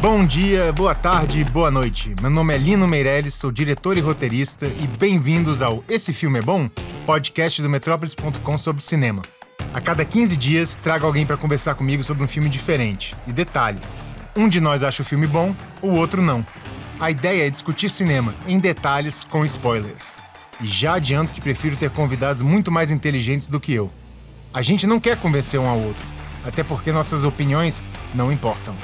Bom dia, boa tarde, boa noite. Meu nome é Lino Meirelles, sou diretor e roteirista e bem-vindos ao Esse Filme é Bom? Podcast do Metrópolis.com sobre cinema. A cada 15 dias, trago alguém para conversar comigo sobre um filme diferente. E detalhe, um de nós acha o filme bom, o outro não. A ideia é discutir cinema, em detalhes, com spoilers. E já adianto que prefiro ter convidados muito mais inteligentes do que eu. A gente não quer convencer um ao outro, até porque nossas opiniões não importam.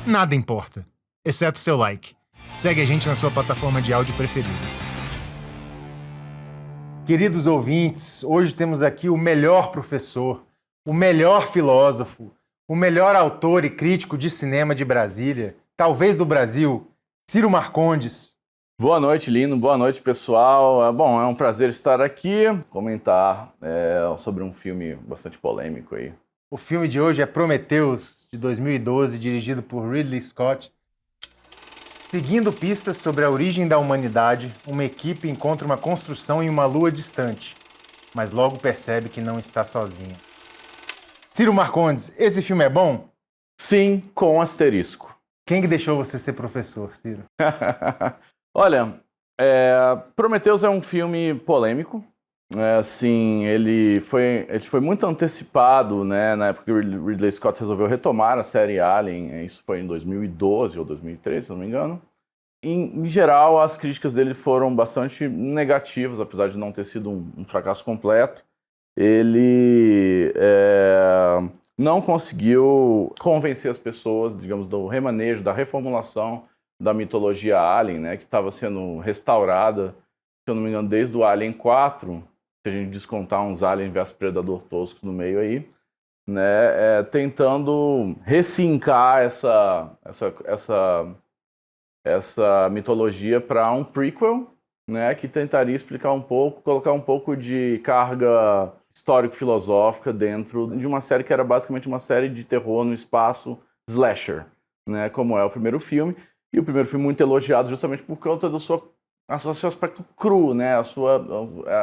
Nada importa, exceto seu like. Segue a gente na sua plataforma de áudio preferida. Queridos ouvintes, hoje temos aqui o melhor professor, o melhor filósofo, o melhor autor e crítico de cinema de Brasília, talvez do Brasil, Ciro Marcondes. Boa noite, Lino. Boa noite, pessoal. Bom, é um prazer estar aqui, comentar sobre um filme bastante polêmico aí. O filme de hoje é Prometheus, de 2012, dirigido por Ridley Scott. Seguindo pistas sobre a origem da humanidade, uma equipe encontra uma construção em uma lua distante, mas logo percebe que não está sozinha. Ciro Marcondes, esse filme é bom? Sim, com asterisco. Quem que deixou você ser professor, Ciro? Olha, Prometheus é um filme polêmico. Assim, ele foi muito antecipado, né, na época que o Ridley Scott resolveu retomar a série Alien. Isso foi em 2012 ou 2013, se não me engano. Em geral, as críticas dele foram bastante negativas, apesar de não ter sido um fracasso completo. Ele não conseguiu convencer as pessoas, digamos, do remanejo, da reformulação da mitologia Alien, né, que estava sendo restaurada, se eu não me engano, desde o Alien 4, se a gente descontar uns Alien vs Predador toscos no meio aí, né, tentando ressincar essa mitologia para um prequel, né, que tentaria explicar um pouco, colocar um pouco de carga histórico-filosófica dentro de uma série que era basicamente uma série de terror no espaço slasher, né, como é o primeiro filme. E o primeiro filme muito elogiado justamente por conta do seu aspecto cru, né?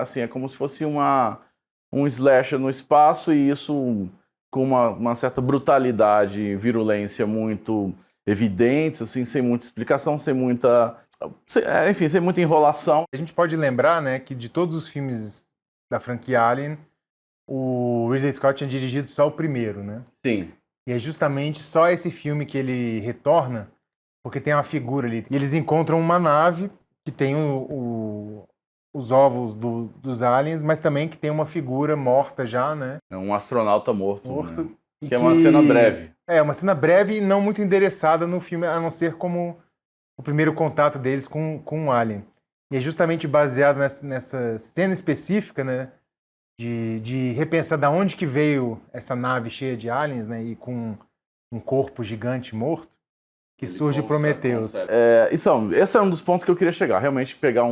Assim, é como se fosse um slasher no espaço, e isso com uma certa brutalidade e virulência muito evidentes, assim, sem muita explicação, sem muita enrolação. A gente pode lembrar, né, que de todos os filmes da franquia Alien, o Ridley Scott tinha dirigido só o primeiro, né? Sim. E é justamente só esse filme que ele retorna, porque tem uma figura ali. E eles encontram uma nave que tem os ovos dos aliens, mas também que tem uma figura morta já, né? É um astronauta morto. Né? E que é uma cena breve. É, uma cena breve e não muito endereçada no filme, a não ser como o primeiro contato deles com um alien. E é justamente baseado nessa cena específica, né? De repensar da onde que veio essa nave cheia de aliens, né? E com um corpo gigante morto, que surge Prometheus. Esse é um dos pontos que eu queria chegar. Realmente pegar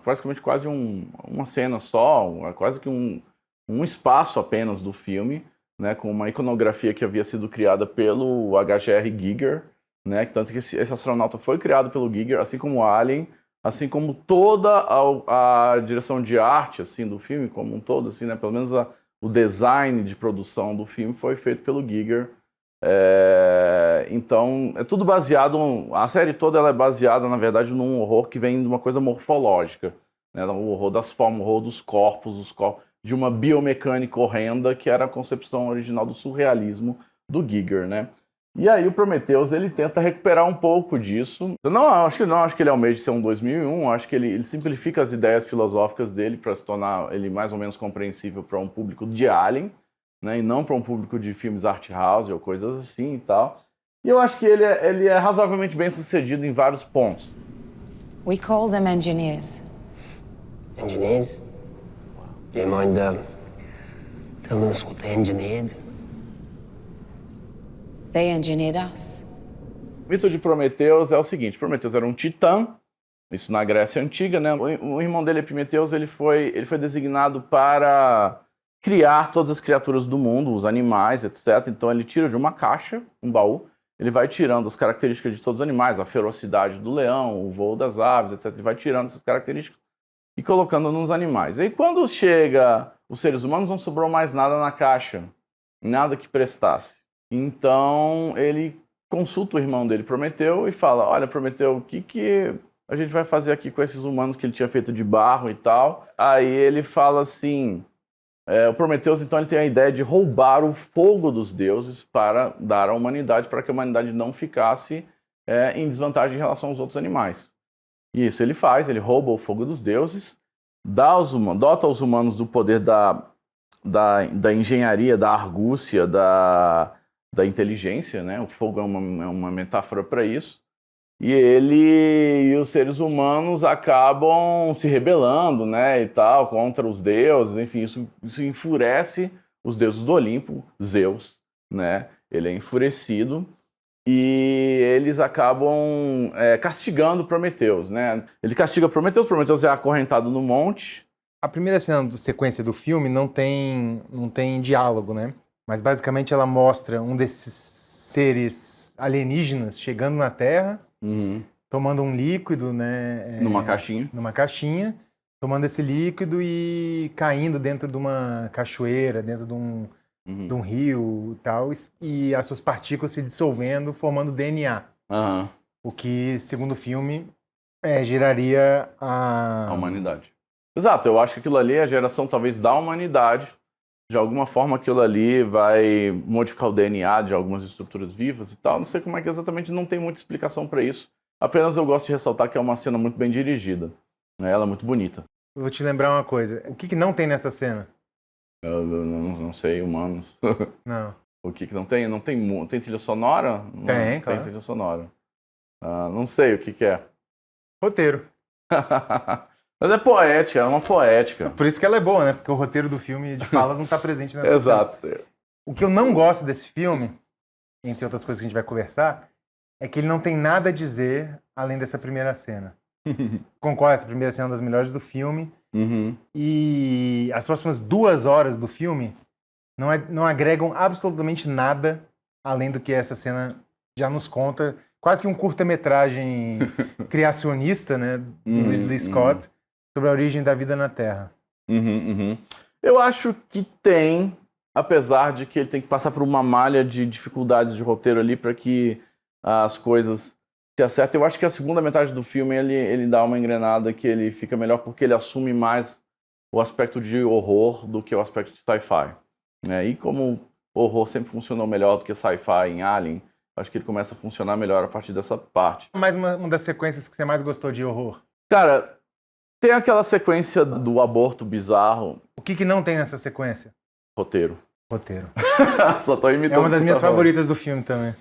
praticamente quase uma cena só, quase que um espaço apenas do filme, né, com uma iconografia que havia sido criada pelo H.G.R. Giger, né, tanto que esse astronauta foi criado pelo Giger, assim como o Alien, assim como toda a direção de arte assim, do filme como um todo, assim, né, pelo menos o design de produção do filme foi feito pelo Giger. Então, é tudo baseado, a série toda ela é baseada, na verdade, num horror que vem de uma coisa morfológica, né? O horror das formas, o horror dos corpos, de uma biomecânica horrenda, que era a concepção original do surrealismo do Giger, né? E aí o Prometheus, ele tenta recuperar um pouco disso. Acho que ele almeja ser um 2001, acho que ele simplifica as ideias filosóficas dele para se tornar ele mais ou menos compreensível para um público de Alien, né, e não para um público de filmes art house ou coisas assim e tal. E eu acho que ele é razoavelmente bem sucedido em vários pontos. We call them engineers. Engineers? Do you mind telling us what they engineered? They engineered us. O mito de Prometheus é o seguinte: Prometheus era um titã, isso na Grécia Antiga, né? O irmão dele, Epimetheus, ele foi designado para criar todas as criaturas do mundo, os animais, etc. Então ele tira de uma caixa, um baú, ele vai tirando as características de todos os animais, a ferocidade do leão, o voo das aves, etc. Ele vai tirando essas características e colocando nos animais. E quando chega os seres humanos, não sobrou mais nada na caixa, nada que prestasse. Então ele consulta o irmão dele, Prometeu, e fala, olha, Prometeu, o que a gente vai fazer aqui com esses humanos que ele tinha feito de barro e tal? Aí ele fala assim, o Prometeus, então, ele tem a ideia de roubar o fogo dos deuses para dar à humanidade, para que a humanidade não ficasse em desvantagem em relação aos outros animais. E isso ele faz, ele rouba o fogo dos deuses, dota aos humanos do poder da engenharia, da argúcia, da inteligência, né? O fogo é uma metáfora para isso. E ele e os seres humanos acabam se rebelando, né, e tal, contra os deuses, enfim, isso enfurece os deuses do Olimpo, Zeus, né? Ele é enfurecido e eles acabam castigando Prometeus, né? Ele castiga Prometeus, Prometeus é acorrentado no monte. A primeira sequência do filme não tem diálogo, né? Mas basicamente ela mostra um desses seres alienígenas chegando na Terra, tomando um líquido, né? Numa caixinha. Numa caixinha, tomando esse líquido e caindo dentro de uma cachoeira, dentro de um rio e tal, e as suas partículas se dissolvendo, formando DNA. O que, segundo o filme, geraria a humanidade. Exato, eu acho que aquilo ali é a geração talvez da humanidade. De alguma forma aquilo ali vai modificar o DNA de algumas estruturas vivas e tal. Não sei como é que exatamente, não tem muita explicação para isso. Apenas eu gosto de ressaltar que é uma cena muito bem dirigida. Ela é muito bonita. Eu vou te lembrar uma coisa. O que não tem nessa cena? Eu não sei, humanos. Não. O que não tem? Não tem trilha sonora? Tem, claro. Tem trilha sonora. Não sei o que é. Roteiro. Mas é poética, é uma poética. Por isso que ela é boa, né? Porque o roteiro do filme de falas não está presente nessa Exato. cena. O que eu não gosto desse filme, entre outras coisas que a gente vai conversar, é que ele não tem nada a dizer além dessa primeira cena. Concordo, essa primeira cena é uma das melhores do filme. E as próximas 2 horas do filme não agregam absolutamente nada além do que essa cena já nos conta. Quase que um curta-metragem criacionista, né, do Ridley Scott, sobre a origem da vida na Terra. Eu acho que tem, apesar de que ele tem que passar por uma malha de dificuldades de roteiro ali para que as coisas se acertem. Eu acho que a segunda metade do filme ele dá uma engrenada que ele fica melhor porque ele assume mais o aspecto de horror do que o aspecto de sci-fi. Né? E como o horror sempre funcionou melhor do que sci-fi em Alien, acho que ele começa a funcionar melhor a partir dessa parte. Mais uma das sequências que você mais gostou de horror? Cara, tem aquela sequência do aborto bizarro. O que não tem nessa sequência? Roteiro. Só tô imitando. É uma das minhas favoritas do filme também.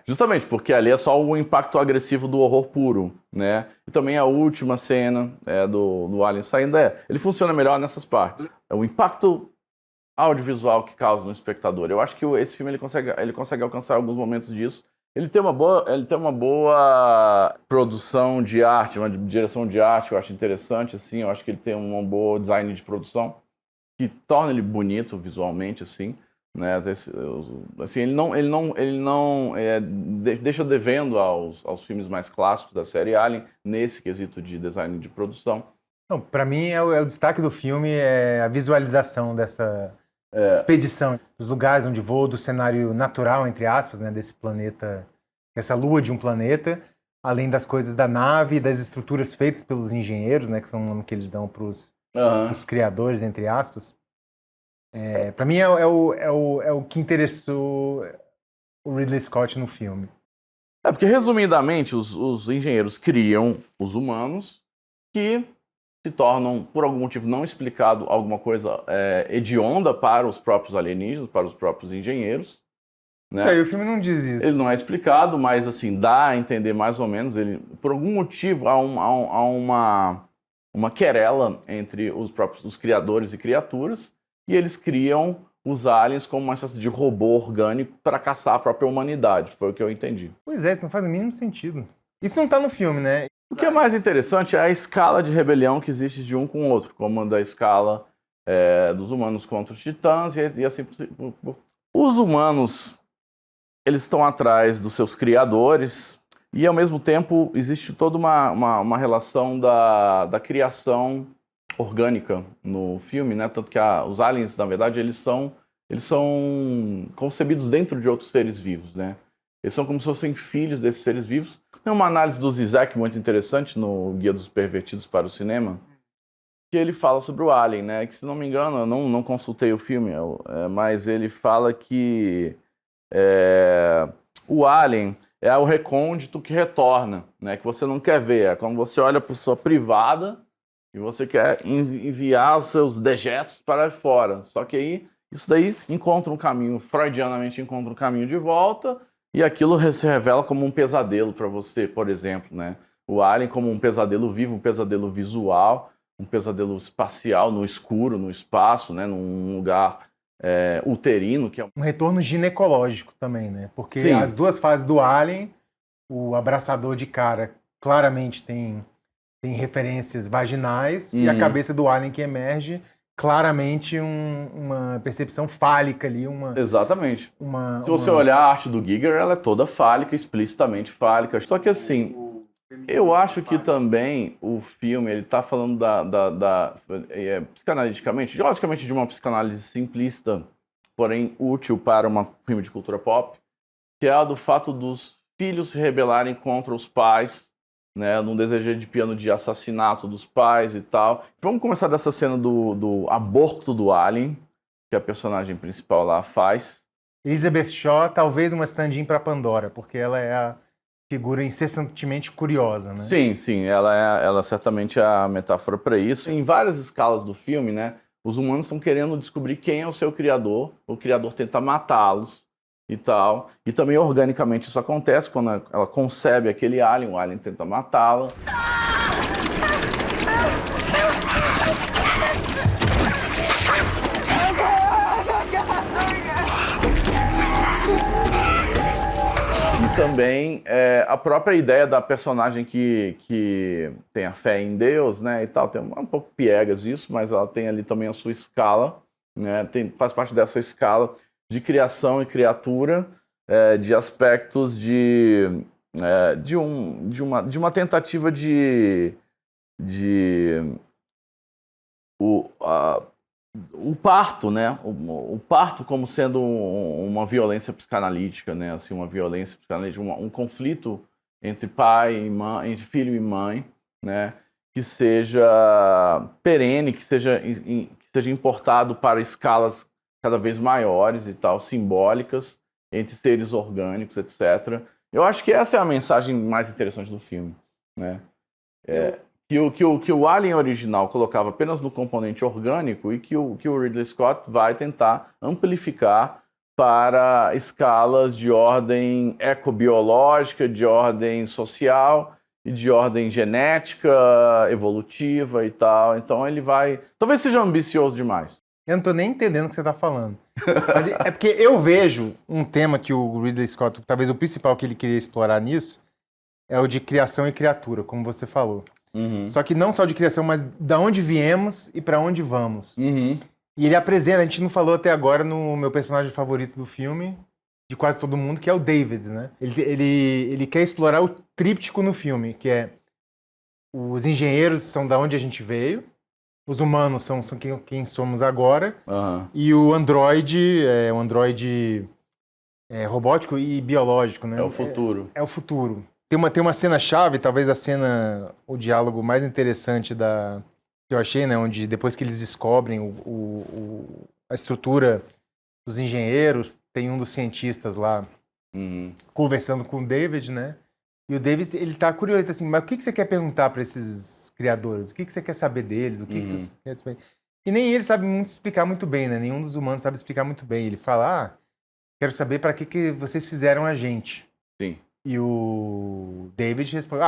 Justamente, porque ali é só o impacto agressivo do horror puro, né? E também a última cena do Alien saindo, ele funciona melhor nessas partes. O impacto audiovisual que causa no espectador. Eu acho que esse filme ele consegue alcançar alguns momentos disso. Ele tem uma boa produção de arte, uma direção de arte, eu acho interessante, assim. Eu acho que ele tem um bom design de produção que torna ele bonito visualmente, assim, né? Assim, ele não deixa devendo aos filmes mais clássicos da série Alien nesse quesito de design de produção. Para mim, o destaque do filme é a visualização dessa expedição, dos lugares onde voa, do cenário natural, entre aspas, né, desse planeta, essa lua de um planeta, além das coisas da nave, das estruturas feitas pelos engenheiros, né, que são o nome que eles dão para os criadores, entre aspas. Para mim, é o que interessou o Ridley Scott no filme. Porque, resumidamente, os engenheiros criam os humanos que se tornam, por algum motivo não explicado, alguma coisa hedionda para os próprios alienígenas, para os próprios engenheiros. Né? O filme não diz isso. Ele não é explicado, mas assim, dá a entender mais ou menos. Por algum motivo, há uma querela entre os criadores e criaturas, e eles criam os aliens como uma espécie de robô orgânico para caçar a própria humanidade. Foi o que eu entendi. Pois isso não faz o mínimo sentido. Isso não tá no filme, né? O que é mais interessante é a escala de rebelião que existe de um com o outro, como a da escala dos humanos contra os titãs e assim por cima. Os humanos, eles estão atrás dos seus criadores e, ao mesmo tempo, existe toda uma relação da criação orgânica no filme, né? Tanto que os aliens, na verdade, eles são concebidos dentro de outros seres vivos, né? Eles são como se fossem filhos desses seres vivos. Tem uma análise do Zizek muito interessante no Guia dos Pervertidos para o Cinema, que ele fala sobre o Alien, né? Que, se não me engano, eu não consultei o filme, mas ele fala que o Alien é o recôndito que retorna, né? Que você não quer ver. É quando você olha para sua privada e você quer enviar os seus dejetos para fora. Só que aí, isso daí encontra um caminho, freudianamente encontra um caminho de volta, e aquilo se revela como um pesadelo para você, por exemplo, né? O Alien como um pesadelo vivo, um pesadelo visual, um pesadelo espacial, no escuro, no espaço, né? Num lugar uterino. Que é um retorno ginecológico também, né? Porque Sim. As duas fases do Alien, o abraçador de cara claramente tem referências vaginais, e a cabeça do Alien que emerge claramente uma percepção fálica ali. Exatamente. Se você olhar a arte do Giger, ela é toda fálica, explicitamente fálica. Só que assim, eu acho que também o filme, ele tá falando psicanaliticamente, logicamente de uma psicanálise simplista, porém útil para um filme de cultura pop, que é a do fato dos filhos se rebelarem contra os pais, né, num desejo de piano de assassinato dos pais e tal. Vamos começar dessa cena do aborto do Alien, que a personagem principal lá faz. Elizabeth Shaw, talvez uma stand-in para Pandora, porque ela é a figura incessantemente curiosa, né? Sim, ela certamente é a metáfora para isso. Em várias escalas do filme, né, os humanos estão querendo descobrir quem é o seu criador, o criador tenta matá-los e tal. E também organicamente isso acontece quando ela concebe aquele alien, o alien tenta matá-la. E também a própria ideia da personagem que tem a fé em Deus, né, e tal, tem um pouco piegas isso, mas ela tem ali também a sua escala, né, faz parte dessa escala de criação e criatura, de aspectos de uma tentativa o parto, né? O parto como sendo uma violência psicanalítica, né? Assim, uma violência psicanalítica, um conflito entre pai e mãe, entre filho e mãe, né? Que seja perene, que seja importado para escalas cada vez maiores e tal, simbólicas, entre seres orgânicos, etc. Eu acho que essa é a mensagem mais interessante do filme, né? Que o Alien original colocava apenas no componente orgânico e que o Ridley Scott vai tentar amplificar para escalas de ordem ecobiológica, de ordem social e de ordem genética, evolutiva e tal. Então ele vai... Talvez seja ambicioso demais. Eu não tô nem entendendo o que você tá falando. Mas é porque eu vejo um tema que o Ridley Scott, talvez o principal que ele queria explorar nisso, é o de criação e criatura, como você falou. Uhum. Só que não só de criação, mas da onde viemos e para onde vamos. Uhum. E ele apresenta, a gente não falou até agora no meu personagem favorito do filme, de quase todo mundo, que é o David, né? Ele quer explorar o tríptico no filme, que é os engenheiros são da onde a gente veio, os humanos são quem somos agora, e o androide é um androide robótico e biológico, né? É o futuro. É o futuro. Tem uma cena-chave, talvez o diálogo mais interessante que eu achei, né? Onde depois que eles descobrem a estrutura dos engenheiros, tem um dos cientistas lá conversando com o David, né? E o David, ele tá curioso, ele tá assim, mas o que você quer perguntar para esses criadores? O que você quer saber deles? O que você quer saber? E nem ele sabe explicar muito bem, né? Nenhum dos humanos sabe explicar muito bem. Ele fala, quero saber para que vocês fizeram a gente. Sim. E o David responde,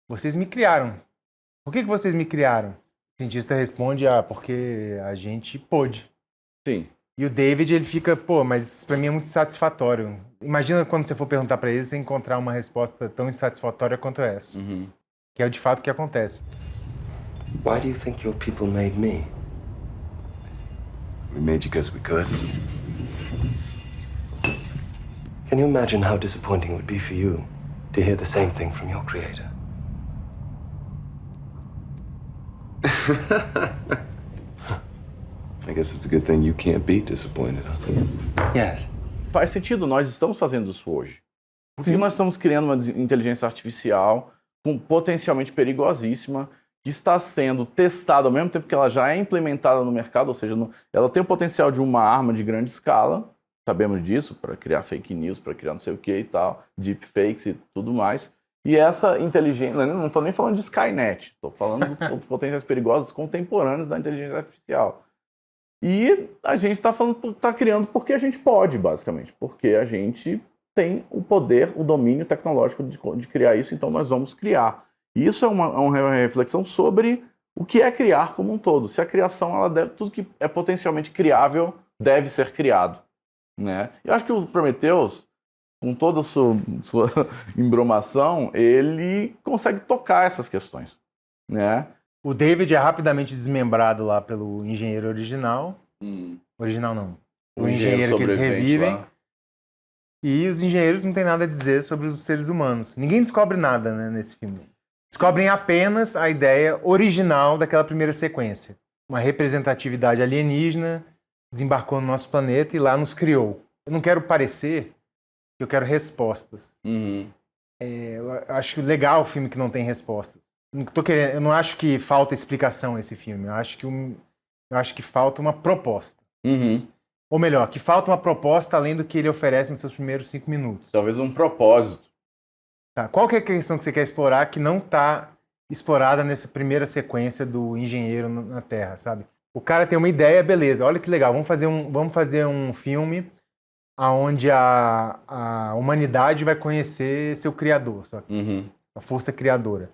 vocês me criaram. Por que vocês me criaram? O cientista responde, porque a gente pôde. Sim. E o David, ele fica, mas pra mim é muito satisfatório. Imagina quando você for perguntar pra ele, você encontrar uma resposta tão insatisfatória quanto essa. Que é de fato o que acontece. Why do you think your people made me? We made you because we could. Can you imagine how disappointing it would be for you to hear the same thing from your creator? I guess it's a good thing you can't be disappointed, huh? Yes. Faz sentido, nós estamos fazendo isso hoje. Por que nós estamos criando uma inteligência artificial potencialmente perigosíssima, que está sendo testada ao mesmo tempo que ela já é implementada no mercado, ou seja, ela tem o potencial de uma arma de grande escala, sabemos disso, para criar fake news, para criar não sei o que e tal, deepfakes e tudo mais. E essa inteligência, não estou nem falando de Skynet, estou falando dos potenciais perigosos contemporâneos da inteligência artificial. E a gente está criando porque a gente pode, basicamente, porque a gente tem o poder, o domínio tecnológico de criar isso, então nós vamos criar. E isso é uma reflexão sobre o que é criar como um todo. Se a criação, tudo que é potencialmente criável deve ser criado, né? Eu acho que o Prometheus, com toda a sua embromação, ele consegue tocar essas questões, né? O David é rapidamente desmembrado lá pelo engenheiro original. Original não. O engenheiro que eles revivem. Lá. E os engenheiros não têm nada a dizer sobre os seres humanos. Ninguém descobre nada, né, nesse filme. Descobrem apenas a ideia original daquela primeira sequência. Uma representatividade alienígena desembarcou no nosso planeta e lá nos criou. Eu não quero parecer que eu quero respostas. Eu acho legal o filme que não tem respostas. Eu não acho que falta explicação esse filme. Eu acho que falta uma proposta. Ou melhor, que falta uma proposta além do que ele oferece nos seus primeiros 5 minutos. Talvez um propósito. Tá. Qual que é a questão que você quer explorar que não está explorada nessa primeira sequência do engenheiro na Terra, sabe? O cara tem uma ideia, beleza, olha que legal, vamos fazer um filme onde a humanidade vai conhecer seu criador, sabe? A força criadora.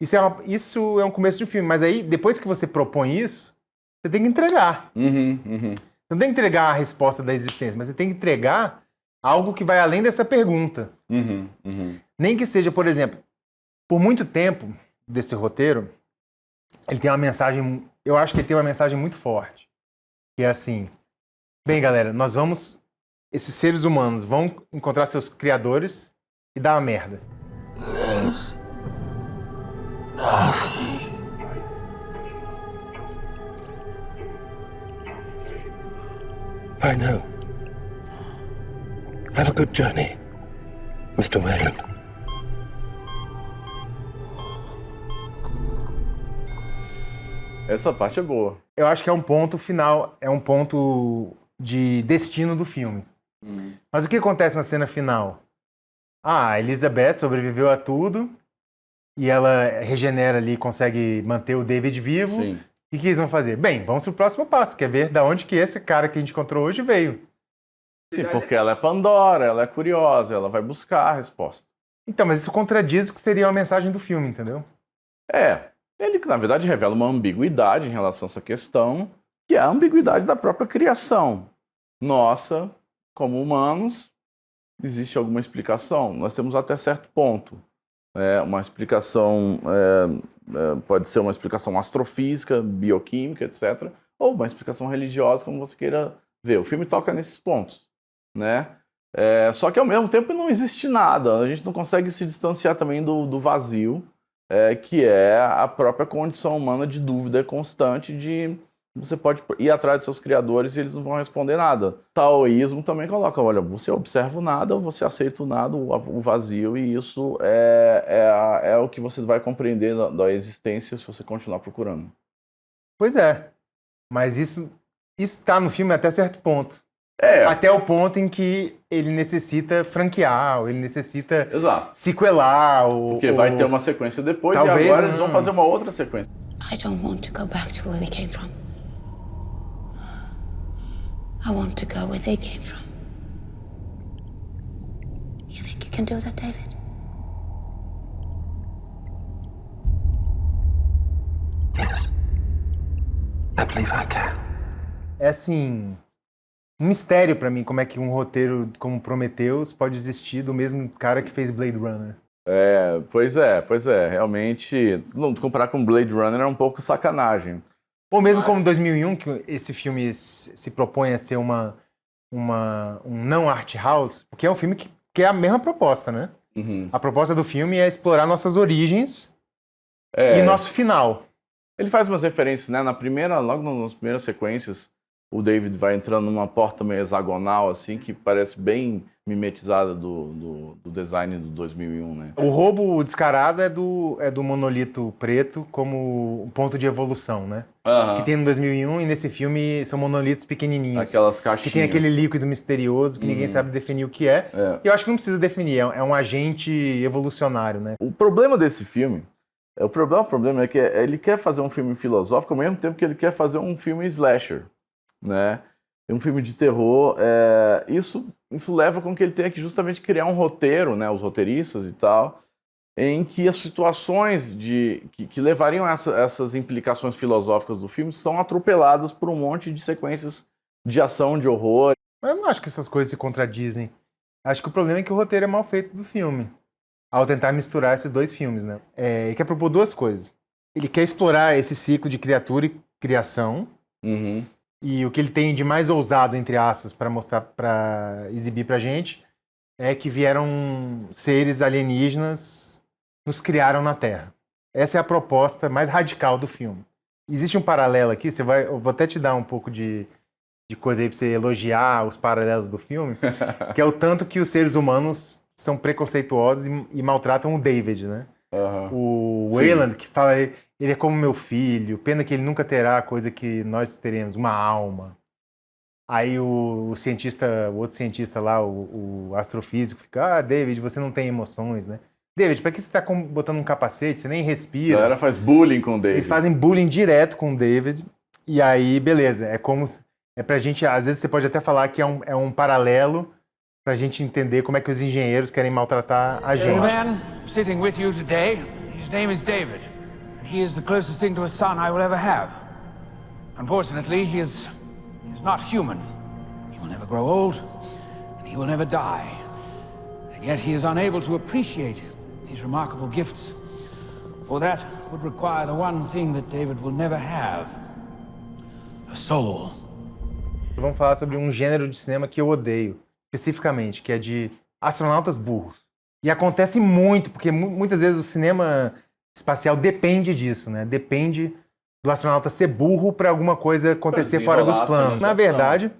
Isso é um começo de filme, mas aí, depois que você propõe isso, você tem que entregar. Você não tem que entregar a resposta da existência, mas você tem que entregar algo que vai além dessa pergunta. Nem que seja, por exemplo, por muito tempo desse roteiro, ele tem uma mensagem, eu acho que ele tem uma mensagem muito forte, que é assim, bem galera, esses seres humanos vão encontrar seus criadores e dar uma merda. I know. Have a good journey, Mr. Wayland. Essa parte é boa. Eu acho que é um ponto final, é um ponto de destino do filme. Mas o que acontece na cena final? A Elizabeth sobreviveu a tudo e ela regenera ali, consegue manter o David vivo. Sim. E o que eles vão fazer? Bem, vamos pro próximo passo, que é ver da onde que esse cara que a gente encontrou hoje veio. Sim, porque ela é Pandora, ela é curiosa, ela vai buscar a resposta. Então, mas isso contradiz o que seria a mensagem do filme, entendeu? Ele, na verdade, revela uma ambiguidade em relação a essa questão, que é a ambiguidade da própria criação. Nossa, como humanos, existe alguma explicação? Nós temos até certo ponto. Uma explicação, pode ser uma explicação astrofísica, bioquímica, etc., ou uma explicação religiosa, como você queira ver. O filme toca nesses pontos, né? Só que, ao mesmo tempo, não existe nada. A gente não consegue se distanciar também do vazio, que é a própria condição humana de dúvida constante de você pode ir atrás de seus criadores e eles não vão responder nada. Taoísmo também coloca, olha, você observa o nada, você aceita o nada, o vazio, e isso é o que você vai compreender da existência se você continuar procurando. Pois é, mas isso está no filme até certo ponto. É. Até o ponto em que ele necessita franquear, ou ele necessita Exato. sequelar. Porque vai ter uma sequência depois, Talvez, e agora eles vão fazer uma outra sequência. I don't want to go back to where we came from. I want to go where they came from. You think you can do that, David? Yes. I believe I can. É assim, um mistério pra mim como é que um roteiro como Prometheus pode existir do mesmo cara que fez Blade Runner. Pois é, realmente, não comparar com Blade Runner é um pouco sacanagem. Ou mesmo como 2001, que esse filme se propõe a ser um não art house, porque é um filme que é a mesma proposta, né? A proposta do filme é explorar nossas origens e nosso final. Ele faz umas referências, né? Logo nas primeiras sequências, o David vai entrando numa porta meio hexagonal, assim, que parece bem mimetizada do design do 2001, né? O roubo descarado é do monolito preto como um ponto de evolução, né? Que tem no 2001 e nesse filme são monolitos pequenininhos. Aquelas caixinhas. Que tem aquele líquido misterioso que ninguém sabe definir o que é. E eu acho que não precisa definir, é um agente evolucionário, né? O problema desse filme, o problema é que ele quer fazer um filme filosófico ao mesmo tempo que ele quer fazer um filme slasher, né? Um filme de terror. Isso leva com que ele tenha que justamente criar um roteiro, né? Os roteiristas e tal, em que as situações que levariam a essas implicações filosóficas do filme são atropeladas por um monte de sequências de ação, de horror. Mas eu não acho que essas coisas se contradizem. Acho que o problema é que o roteiro é mal feito do filme, ao tentar misturar esses dois filmes, né? Ele quer propor duas coisas. Ele quer explorar esse ciclo de criatura e criação, e o que ele tem de mais ousado, entre aspas, para mostrar, para exibir pra gente, é que vieram seres alienígenas, nos criaram na Terra. Essa é a proposta mais radical do filme. Existe um paralelo aqui, eu vou até te dar um pouco de coisa aí pra você elogiar os paralelos do filme, que é o tanto que os seres humanos são preconceituosos e maltratam o David, né? O Wayland, que fala, ele é como meu filho, pena que ele nunca terá a coisa que nós teremos, uma alma. Aí o outro cientista lá, o astrofísico, fica, David, você não tem emoções, né? David, pra que você tá botando um capacete? Você nem respira. A galera faz bullying com o David. Eles fazem bullying direto com o David, e aí, beleza, é pra gente, às vezes você pode até falar que é um paralelo pra gente entender como é que os engenheiros querem maltratar a gente. The man sitting with you today, his name is David. He is the closest thing to a son I will ever have. Unfortunately, he is not human. He will never grow old, and he will never die. And yet he is unable to appreciate these remarkable gifts. For that would require the one thing that David will never have, a soul. Vamos falar sobre um gênero de cinema que eu odeio, especificamente, que é de astronautas burros. E acontece muito, porque muitas vezes o cinema espacial depende disso, né? Depende do astronauta ser burro para alguma coisa acontecer fora dos planos. Na verdade,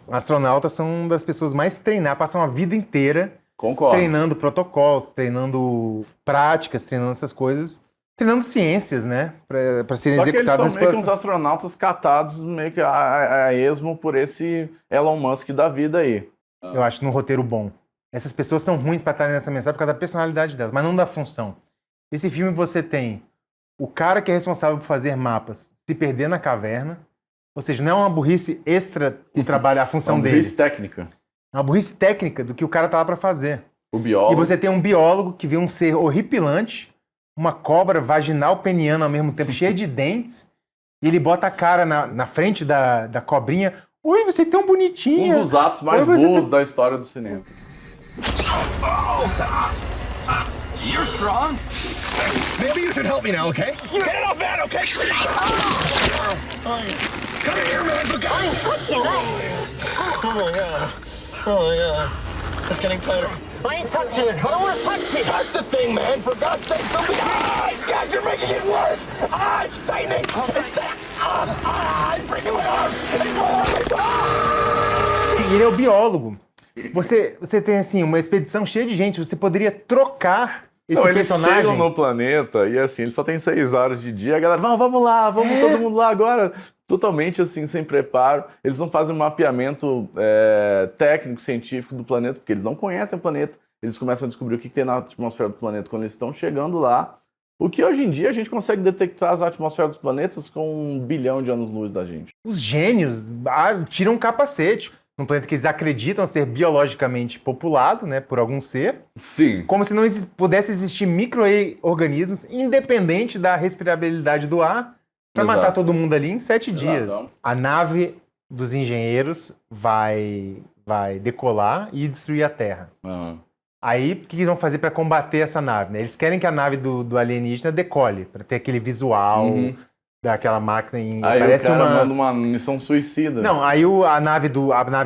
astronautas são das pessoas mais treinadas, passam a vida inteira treinando protocolos, treinando práticas, treinando essas coisas, treinando ciências, né? Para serem executadas eles são meio que uns astronautas catados meio que a esmo por esse Elon Musk da vida aí. Eu acho num roteiro bom. Essas pessoas são ruins para estarem nessa mensagem por causa da personalidade delas, mas não da função. Esse filme você tem o cara que é responsável por fazer mapas se perder na caverna, ou seja, não é uma burrice extra o trabalho, a função dele. É uma burrice técnica. É uma burrice técnica do que o cara tá lá para fazer. O biólogo. E você tem um biólogo que vê um ser horripilante, uma cobra vaginal peniana ao mesmo tempo, cheia de dentes, e ele bota a cara na frente da cobrinha. Oi, você é tão bonitinha. Um dos atos mais burros da história do cinema. You're strong. Maybe you should help me now, okay? Get it off, man, okay? Come here, man. For God's sake. Oh my God. Oh my God. It's getting tighter. I ain't touching it. I don't want to touch it. Touch the thing, man. For God's sake, don't be. God, you're making it worse. It's tightening. It's breaking my arm. E ele é o biólogo. Você tem, assim, uma expedição cheia de gente. Você poderia trocar esse personagem. Eles chegam no planeta e, assim, ele só tem 6 horas de dia. A galera, vamos lá, vamos todo mundo lá agora. Totalmente, assim, sem preparo. Eles não fazem um mapeamento técnico, científico do planeta, porque eles não conhecem o planeta. Eles começam a descobrir o que tem na atmosfera do planeta quando eles estão chegando lá. O que hoje em dia a gente consegue detectar as atmosferas dos planetas com 1 bilhão de anos-luz da gente. Os gênios tiram um capacete num planeta que eles acreditam ser biologicamente populado, né, por algum ser. Sim. Como se não pudesse existir micro-organismos independente da respirabilidade do ar para matar todo mundo ali em 7 dias. A nave dos engenheiros vai decolar e destruir a Terra. Aí, o que eles vão fazer para combater essa nave? Né? Eles querem que a nave do alienígena decole, para ter aquele visual daquela máquina. Aí parece o cara manda uma missão suicida. Não, aí a nave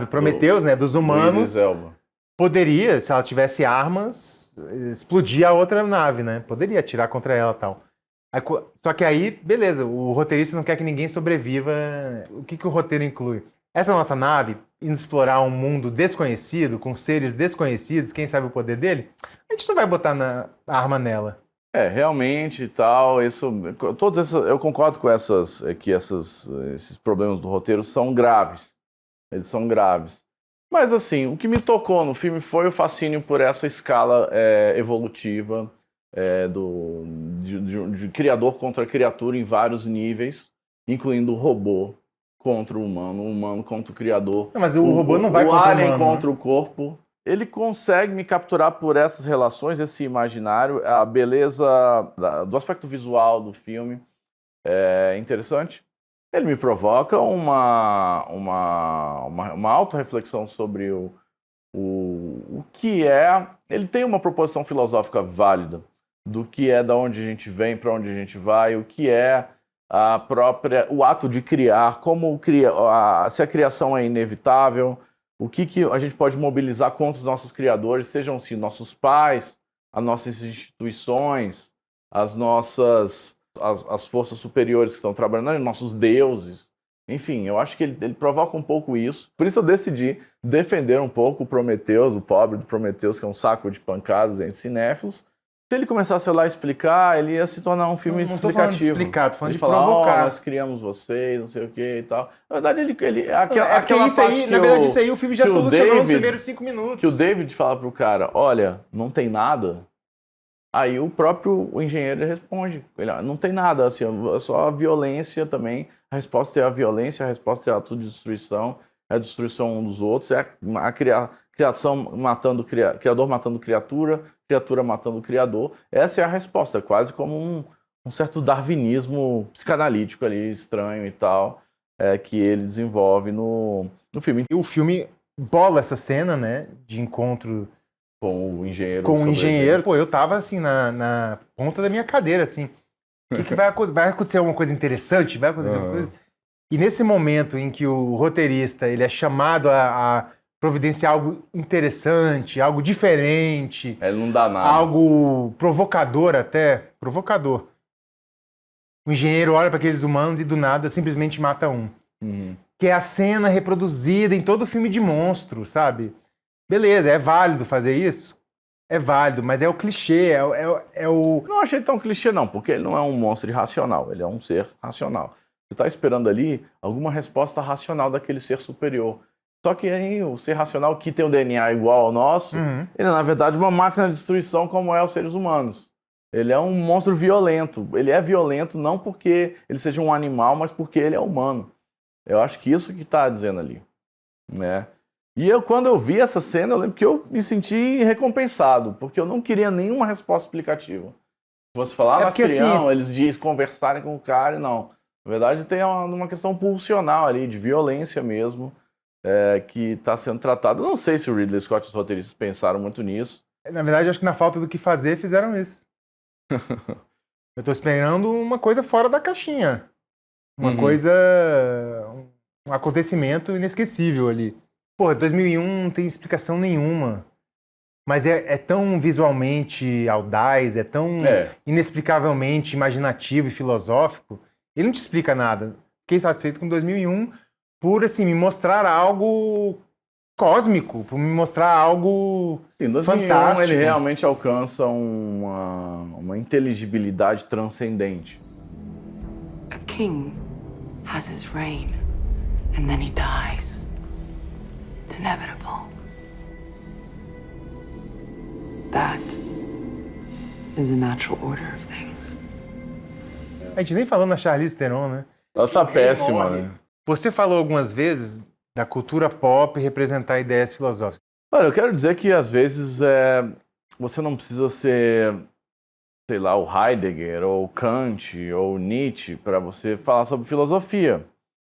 Prometheus, né, dos humanos, poderia, se ela tivesse armas, explodir a outra nave, né? Poderia atirar contra ela e tal. Só que aí, beleza, o roteirista não quer que ninguém sobreviva. O que o roteiro inclui? Essa nossa nave, indo explorar um mundo desconhecido, com seres desconhecidos, quem sabe o poder dele, a gente não vai botar a arma nela. Realmente e tal, eu concordo com esses problemas do roteiro são graves. Eles são graves. Mas assim, o que me tocou no filme foi o fascínio por essa escala evolutiva de criador contra criatura em vários níveis, incluindo o robô contra o humano contra o criador. Não, mas o robô não vai contra o alien humano, contra o corpo. Ele consegue me capturar por essas relações, esse imaginário, a beleza do aspecto visual do filme é interessante. Ele me provoca uma autorreflexão sobre o que é. Ele tem uma proposição filosófica válida do que é, da onde a gente vem, para onde a gente vai, o que é o ato de criar, se a criação é inevitável, o que a gente pode mobilizar contra os nossos criadores, sejam se nossos pais, as nossas instituições, as forças superiores que estão trabalhando, nossos deuses. Enfim, eu acho que ele provoca um pouco isso. Por isso eu decidi defender um pouco o Prometheus, o pobre do Prometheus, que é um saco de pancadas entre cinéfilos. Se ele começasse a lá explicar, ele ia se tornar um filme explicativo. Não tô falando de explicar, tô falando de falar, provocar. Nós criamos vocês, não sei o que e tal. Na verdade, isso aí o filme já solucionou nos primeiros 5 minutos. Que o David fala pro cara, olha, não tem nada. Aí o próprio engenheiro responde, não tem nada, assim, é só a violência também. A resposta é a violência, a resposta é a autodestruição, é a destruição um dos outros, é a criação matando criador matando criatura matando criador. Essa é a resposta, quase como um certo darwinismo psicanalítico ali, estranho e tal, que ele desenvolve no filme. E o filme bola essa cena, né, de encontro com o engenheiro. Com o engenheiro. Pô, eu tava assim, na ponta da minha cadeira, assim. O que vai acontecer alguma coisa interessante? Vai acontecer alguma coisa? E nesse momento em que o roteirista ele é chamado a providenciar algo interessante, algo diferente. Ele não dá nada. Algo provocador até. Provocador. O engenheiro olha para aqueles humanos e do nada simplesmente mata um. Uhum. Que é a cena reproduzida em todo filme de monstro, sabe? Beleza, é válido fazer isso? É válido, mas é o clichê, é o... Não achei tão clichê não, porque ele não é um monstro irracional, ele é um ser racional. Você está esperando ali alguma resposta racional daquele ser superior. Só que aí o ser racional, que tem um DNA igual ao nosso, ele é na verdade uma máquina de destruição como é os seres humanos. Ele é um monstro violento. Ele é violento não porque ele seja um animal, mas porque ele é humano. Eu acho que isso que está dizendo ali, né? E quando eu vi essa cena, eu lembro que eu me senti recompensado, porque eu não queria nenhuma resposta explicativa. Se você falar, nós criamos, assim, eles conversarem com o cara, não. Na verdade, tem uma questão pulsional ali, de violência mesmo, que está sendo tratada. Eu não sei se o Ridley Scott e os roteiristas pensaram muito nisso. Na verdade, acho que na falta do que fazer, fizeram isso. Eu tô esperando uma coisa fora da caixinha. Uma coisa... Um acontecimento inesquecível ali. Porra, 2001 não tem explicação nenhuma. Mas é tão visualmente audaz, é tão inexplicavelmente imaginativo e filosófico. Ele não te explica nada. Fiquei satisfeito com 2001 por, assim, me mostrar algo cósmico, por me mostrar algo fantástico. Ele realmente alcança uma inteligibilidade transcendente. A king has his reign, and then he dies. It's inevitable. That is a natural order of things. A gente nem falou na Charlize Theron, né? Ela tá péssima, né? Você falou algumas vezes da cultura pop representar ideias filosóficas. Olha, eu quero dizer que às vezes você não precisa ser, sei lá, o Heidegger, ou Kant, ou Nietzsche para você falar sobre filosofia.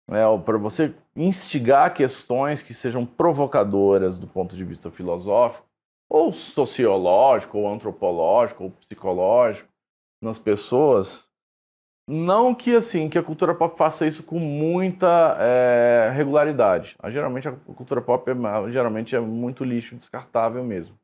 Ou para você instigar questões que sejam provocadoras do ponto de vista filosófico, ou sociológico, ou antropológico, ou psicológico nas pessoas. Não que a cultura pop faça isso com muita regularidade. Geralmente a cultura pop geralmente é muito lixo, descartável mesmo.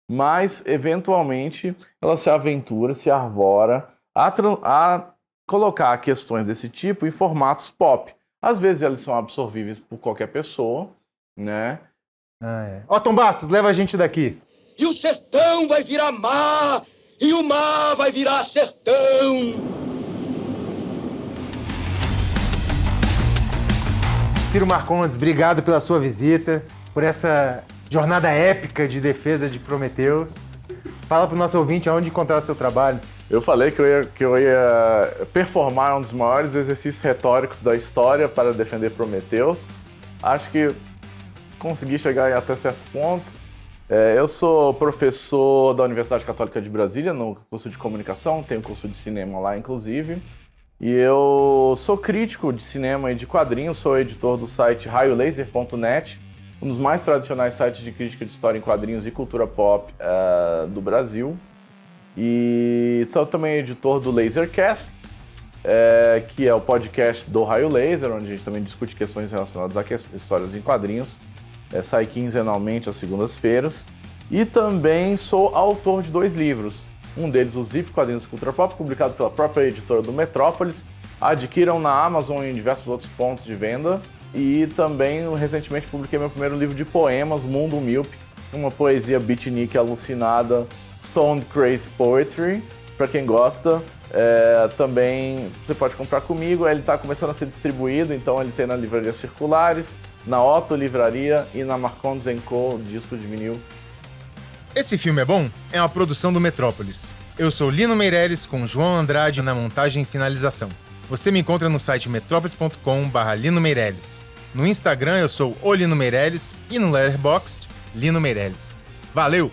Mas, eventualmente, ela se aventura, se arvora a colocar questões desse tipo em formatos pop. Às vezes elas são absorvíveis por qualquer pessoa, né? Ó, Tom Bastos, leva a gente daqui. E o sertão vai virar mar, e o mar vai virar sertão. Ciro Marcondes, obrigado pela sua visita, por essa jornada épica de defesa de Prometheus. Fala pro nosso ouvinte aonde encontrar seu trabalho. Eu falei que eu ia performar um dos maiores exercícios retóricos da história para defender Prometheus. Acho que consegui chegar até certo ponto. Eu sou professor da Universidade Católica de Brasília, no curso de comunicação, tenho curso de cinema lá, inclusive. E eu sou crítico de cinema e de quadrinhos, sou editor do site raiolaser.net, um dos mais tradicionais sites de crítica de história em quadrinhos e cultura pop do Brasil. E sou também editor do Lasercast, que é o podcast do Raio Laser, onde a gente também discute questões relacionadas a histórias em quadrinhos. Sai quinzenalmente às segundas-feiras. E também sou autor de 2 livros. Um deles, o Zip Quadrinhos de Cultura Pop, publicado pela própria editora do Metrópolis. Adquiram na Amazon e em diversos outros pontos de venda. E também, recentemente, publiquei meu primeiro livro de poemas, Mundo Míope, uma poesia beatnik alucinada, Stoned Crazy Poetry, para quem gosta. Também você pode comprar comigo, ele está começando a ser distribuído, então ele tem na Livrarias Circulares, na Otto Livraria e na Marcondes & Co, disco de vinil. Esse Filme é Bom é uma produção do Metrópolis. Eu sou Lino Meirelles, com João Andrade na montagem e finalização. Você me encontra no site metropolis.com/Lino Meirelles. No Instagram eu sou o Lino Meirelles e no Letterboxd, Lino Meirelles. Valeu!